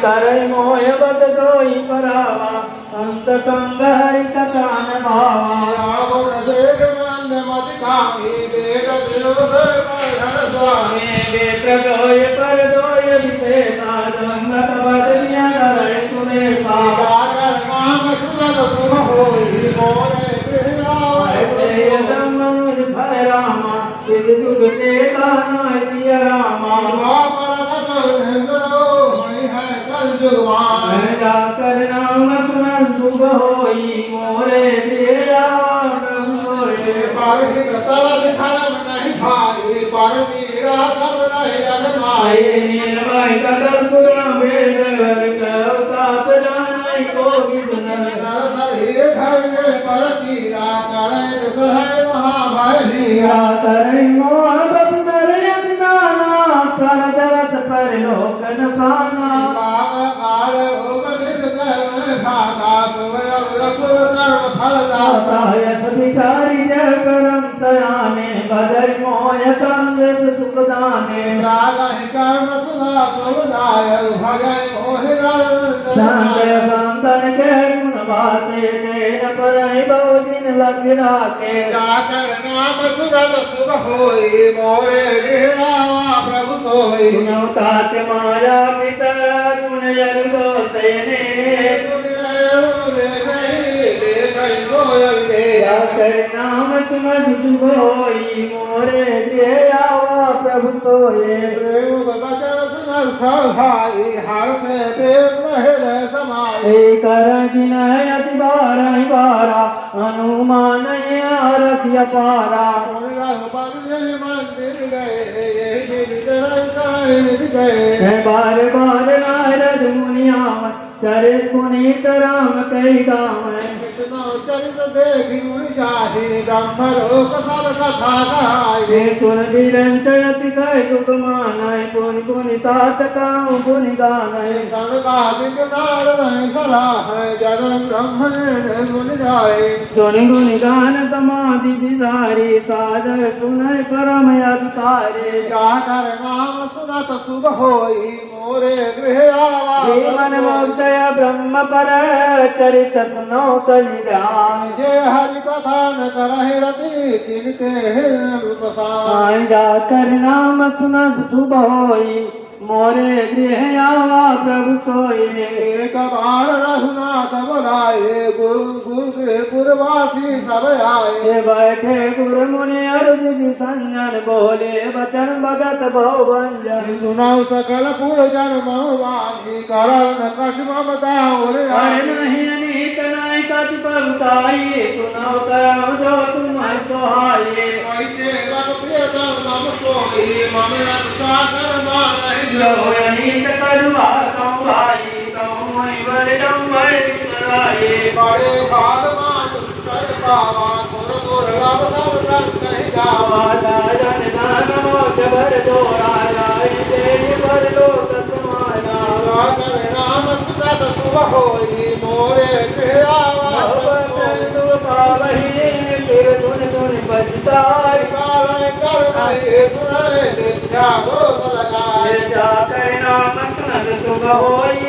करई मोह बद सोई परावा अंत कंग हरि कथान भावा बेत्र दोय पर दोय विषेता संगत बदलिया करे सुने रामा सिद्ध जुग से गाना दिया रामा जाकर नाम सुनन शुभ होई मोरे तेरा निर्भय कदम पुरा वेद अवताप जानाई को करई मोह बंदर अंदाना प्रदरत पर लोकन खाना भिखारी जय करम तयाने बदर मोह कंगत सुखदाने बंधन के गुण बाते तेन पर बहु दिन लग राखे प्रभु सोई तात माया पिता गुण जल गोसेने नाम सुमन शुभ होई मोरे आवा प्रभु सोए कर विनय अति बारह बारा हनुमान रसिया पारा बार बार नारद मुनिया चरे पुनीत राम कई गाँव निरंतरति कई दुख मानय पुनि पुनि तात काम पुनि गानय सुनि गुनि गान समाधि विसारी साधर सुनय परम अधिकारी शुभ होई मोरे गृह जीवन मोक्षय ब्रह्म पर चरित सुनो कल्याण जे हरि कथा न करहि रति तिनके जाकर नाम सुनत शुभ होई मोरे गृह आवा प्रभु सोई एक बार रघुनाथ बुलाए गुरु गुरुवासी सब आए बैठे गुरु मुनि अर्ज संजन बोले बचन भगत बहु भंजन सुनाओ सकल पुर जन बहुवासी करन कछ ममता नहीं अनीत नाय कति परुताई सुनाओ करम जो तुम सोहाई ऐसे मन प्रियतम मम सोई मम रक्षा कर्मा नहीं जो अनीत करुआ संभाई तमोई वरदम वरदराई बड़े भाग मान कर पावा गुरु दुर्लभ सब रस कहि जावा जन नामो जबर दोरा लाई तेरी पर लोक समाना कर नाम सुनत शुभ होई मोरे प्रियावा पावही फिर धुन धुन बजताई काले कर महे सुनाए नित्या दोष लगाए जाकर नाम सुनत शुभ होई